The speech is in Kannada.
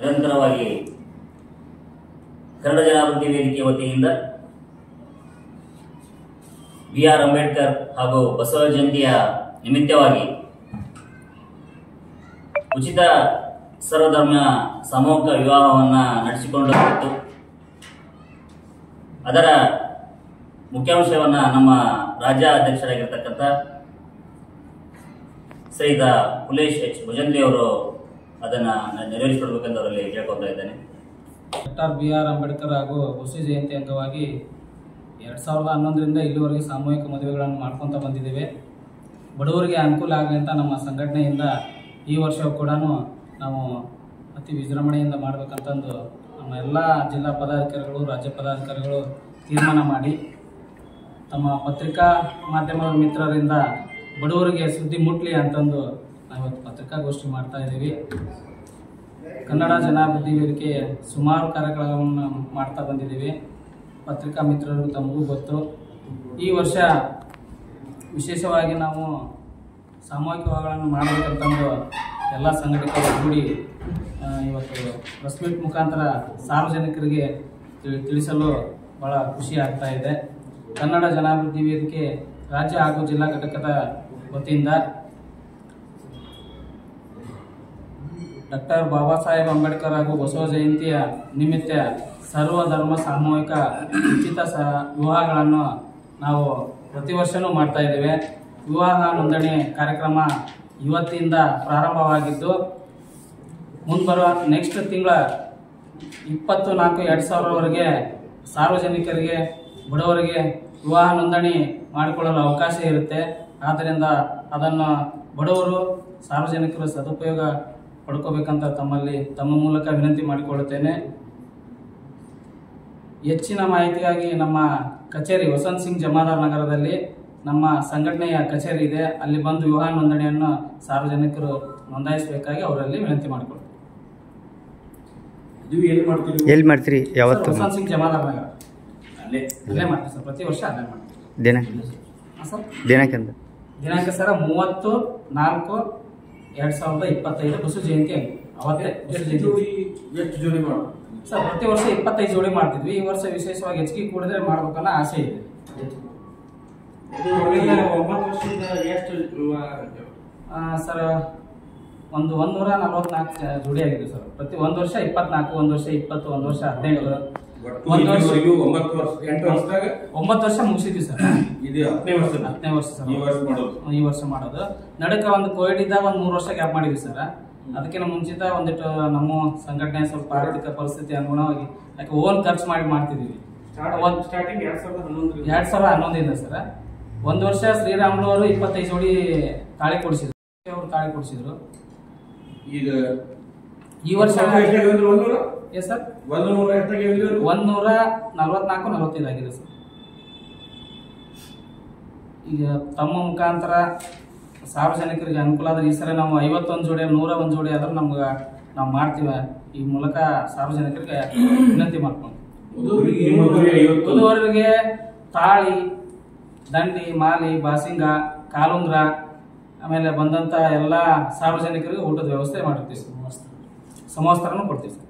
ನಿರಂತರವಾಗಿ ಕನ್ನಡ ಜನಾಭಿವೃದ್ಧಿ ವೇದಿಕೆ ವತಿಯಿಂದ ಬಿ.ಆರ್. ಅಂಬೇಡ್ಕರ್ ಹಾಗೂ ಬಸವ ಜಯಂತಿಯ ನಿಮಿತ್ತವಾಗಿ ಉಚಿತ ಸರ್ವಧರ್ಮ ಸಾಮೂಹಿಕ ವಿವಾಹವನ್ನು ನಡೆಸಿಕೊಂಡಿತ್ತು. ಅದರ ಮುಖ್ಯಾಂಶವನ್ನು ನಮ್ಮ ರಾಜ್ಯ ಅಧ್ಯಕ್ಷರಾಗಿರ್ತಕ್ಕಂಥ ಶ್ರೀಯುತ ಕುಲೇಶ್ ಎಚ್ ಭುಜಂತ್ರಿ ಅವರು ಅದನ್ನು ನೆರವೇರಿಸಿಕೊಡ್ಬೇಕೆಂದು ಅವರಲ್ಲಿ ಕೇಳ್ಕೊಳ್ತಾ ಇದ್ದೇನೆ. Doctor B R. ಅಂಬೇಡ್ಕರ್ ಹಾಗೂ ಬಸವ ಜಯಂತಿ ಅಂಗವಾಗಿ 2011ರಿಂದ ಇಲ್ಲಿವರೆಗೆ ಸಾಮೂಹಿಕ ಮದುವೆಗಳನ್ನು ಮಾಡ್ಕೊತ ಬಂದಿದ್ದೇವೆ. ಬಡವರಿಗೆ ಅನುಕೂಲ ಆಗಲಿ ಅಂತ ನಮ್ಮ ಸಂಘಟನೆಯಿಂದ ಈ ವರ್ಷವೂ ಕೂಡ ನಾವು ಅತಿ ವಿಜೃಂಭಣೆಯಿಂದ ಮಾಡಬೇಕಂತಂದು ನಮ್ಮ ಎಲ್ಲ ಜಿಲ್ಲಾ ಪದಾಧಿಕಾರಿಗಳು, ರಾಜ್ಯ ಪದಾಧಿಕಾರಿಗಳು ತೀರ್ಮಾನ ಮಾಡಿ ತಮ್ಮ ಪತ್ರಿಕಾ ಮಾಧ್ಯಮದ ಮಿತ್ರರಿಂದ ಬಡವರಿಗೆ ಸುದ್ದಿ ಮುಟ್ಲಿ ಅಂತಂದು ನಾವಿವತ್ತು ಪತ್ರಿಕಾಗೋಷ್ಠಿ ಮಾಡ್ತಾ ಇದ್ದೀವಿ. ಕನ್ನಡ ಜನಾಭಿವೃದ್ಧಿ ವೇದಿಕೆ ಸುಮಾರು ಕಾರ್ಯಕ್ರಮವನ್ನು ಮಾಡ್ತಾ ಬಂದಿದ್ದೀವಿ. ಪತ್ರಿಕಾ ಮಿತ್ರರು ತಮಗೂ ಗೊತ್ತು. ಈ ವರ್ಷ ವಿಶೇಷವಾಗಿ ನಾವು ಸಾಮೂಹಿಕ ವಿವಾಹಗಳನ್ನು ಮಾಡಬೇಕಂತಂದು ಎಲ್ಲ ಸಂಘಟಕರು ಕೂಡಿ ಇವತ್ತು ಪ್ರೆಸ್ ಮೀಟ್ ಮುಖಾಂತರ ಸಾರ್ವಜನಿಕರಿಗೆ ತಿಳಿಸಲು ಭಾಳ ಖುಷಿ ಆಗ್ತಾ ಇದೆ. ಕನ್ನಡ ಜನಾಭಿವೃದ್ಧಿ ವೇದಿಕೆ ರಾಜ್ಯ ಹಾಗೂ ಜಿಲ್ಲಾ ಘಟಕದ ವತಿಯಿಂದ ಡಾಕ್ಟರ್ ಬಾಬಾ ಸಾಹೇಬ್ ಅಂಬೇಡ್ಕರ್ ಹಾಗೂ ಬಸವ ಜಯಂತಿಯ ನಿಮಿತ್ತ ಸರ್ವಧರ್ಮ ಸಾಮೂಹಿಕ ಉಚಿತ ವಿವಾಹಗಳನ್ನು ನಾವು ಪ್ರತಿ ವರ್ಷವೂ ಮಾಡ್ತಾ ಇದ್ದೇವೆ. ವಿವಾಹ ನೋಂದಣಿ ಕಾರ್ಯಕ್ರಮ ಇವತ್ತಿಂದ ಪ್ರಾರಂಭವಾಗಿದ್ದು ಮುಂಬರುವ ನೆಕ್ಸ್ಟ್ ತಿಂಗಳ 24/2000ವರೆಗೆ ಸಾರ್ವಜನಿಕರಿಗೆ, ಬಡವರಿಗೆ ವಿವಾಹ ನೋಂದಣಿ ಮಾಡಿಕೊಳ್ಳಲು ಅವಕಾಶ ಇರುತ್ತೆ. ಆದ್ದರಿಂದ ಅದನ್ನು ಬಡವರು, ಸಾರ್ವಜನಿಕರು ಸದುಪಯೋಗ ಪಡ್ಕೋಬೇಕಂತ ತಮ್ಮ ಮೂಲಕ ವಿನಂತಿ ಮಾಡಿಕೊಳ್ಳುತ್ತೇನೆ. ಹೆಚ್ಚಿನ ಮಾಹಿತಿಗಾಗಿ ನಮ್ಮ ಕಚೇರಿ ವಸಂತ್ ಸಿಂಗ್ ಜಮಾದಾರ್ ನಗರದಲ್ಲಿ ನಮ್ಮ ಸಂಘಟನೆಯ ಕಚೇರಿ ಇದೆ. ಅಲ್ಲಿ ಬಂದು ವಿವಾಹ ನೋಂದಣಿಯನ್ನು ಸಾರ್ವಜನಿಕರು ನೋಂದಾಯಿಸಬೇಕಾಗಿ ಅವರಲ್ಲಿ ವಿನಂತಿ ಮಾಡಿಕೊಳ್ತೀವಿ. ಎಲ್ಲಿ ಮಾಡ್ತೀರಿ? ಯಾವತ್ತು? ವಸಂತ್ ಸಿಂಗ್ ಜಮಾದಾರ್ ನಗರ ಅಲ್ಲೇ ಮಾಡ್ತೀವಿ ಸರ್. ಪ್ರತಿ ವರ್ಷ ಅಲ್ಲೇ ಮಾಡ್ತೀವಿ. ಸರ್ ದಿನಾಂಕ ಸರ್ 30/4/2025 ಬಸವ ಜಯಂತಿ ಅವತ್ತೇ ಸರ್. ಪ್ರತಿ ವರ್ಷ 25 ಜೋಡಿ ಮಾಡ್ತಿದ್ವಿ. ಈ ವರ್ಷ ವಿಶೇಷವಾಗಿ ಹೆಚ್ಚಿಗೆ ಕೂಡಿದ್ರೆ ಮಾಡ್ಬೇಕನ್ನೋ ಆಸೆ ಇದೆ. ಸರ್ 144 ಜೋಡಿ ಆಗಿದೆ ಸರ್. ಪ್ರತಿ ಒಂದು ವರ್ಷ 24, ಒಂದು ವರ್ಷ 20, ಒಂದು ವರ್ಷ 18, ಒಂದು ವರ್ಷ 9 ವರ್ಷ ಮುಗಿಸಿದ್ವಿ ಸರ್. 10ನೇ ವರ್ಷ ಸರ್ ಈ ವರ್ಷ ಮಾಡೋದು. ನಡುಕ ಒಂದು ಕೋವಿಡ್ ಇದ್ದಾಗ ಒಂದು 3 ವರ್ಷ ಗ್ಯಾಪ್ ಮಾಡಿದ್ವಿ ಸರ್. ಅದಕ್ಕಿಂತ ಮುಂಚಿತ ಒಂದಿಟ್ಟು ನಮ್ಮ ಸಂಘಟನೆ ಸ್ವಲ್ಪ ಆರ್ಥಿಕ ಪರಿಸ್ಥಿತಿ ಅನುಗುಣವಾಗಿ ಯಾಕೆ ಓನ್ ಖರ್ಚು ಮಾಡ್ತಿದ್ವಿ. 2011 ಸರ್. ಒಂದು ವರ್ಷ ಶ್ರೀರಾಮುಲು ಅವರು 25 ಜೋಡಿ ತಾಳಿ ಕೊಡಿಸಿದ್ರು. ಅವರು ತಾಳಿ ಕೊಡಿಸಿದ್ರು. ಈಗ ಈ ವರ್ಷ ಸರ್ 144-45 ಆಗಿದೆ ಸರ್. ಈಗ ತಮ್ಮ ಮುಖಾಂತರ ಸಾರ್ವಜನಿಕರಿಗೆ ಅನುಕೂಲ ಆದ್ರೆ ಈ ಸಲ ನಾವು 51 ಜೋಡಿ 101 ಜೋಡಿ ಆದ್ರೆ ನಾವು ಮಾಡ್ತೀವಿ. ಈ ಮೂಲಕ ಸಾರ್ವಜನಿಕರಿಗೆ ವಿನಂತಿ ಮಾಡ್ಕೊಂತೀವಿ. ವಧುವರರಿಗೆ ತಾಳಿ, ದಂಡಿ, ಮಾಲಿ, ಬಾಸಿಂಗ, ಕಾಲುಂಗ್ರ, ಆಮೇಲೆ ಬಂದಂತ ಎಲ್ಲ ಸಾರ್ವಜನಿಕರಿಗೆ ಊಟದ ವ್ಯವಸ್ಥೆ ಮಾಡಿರ್ತೀವಿ. ಸಮವಸ್ತ್ರನೂ ಕೊಡ್ತೀವಿ ಸರ್.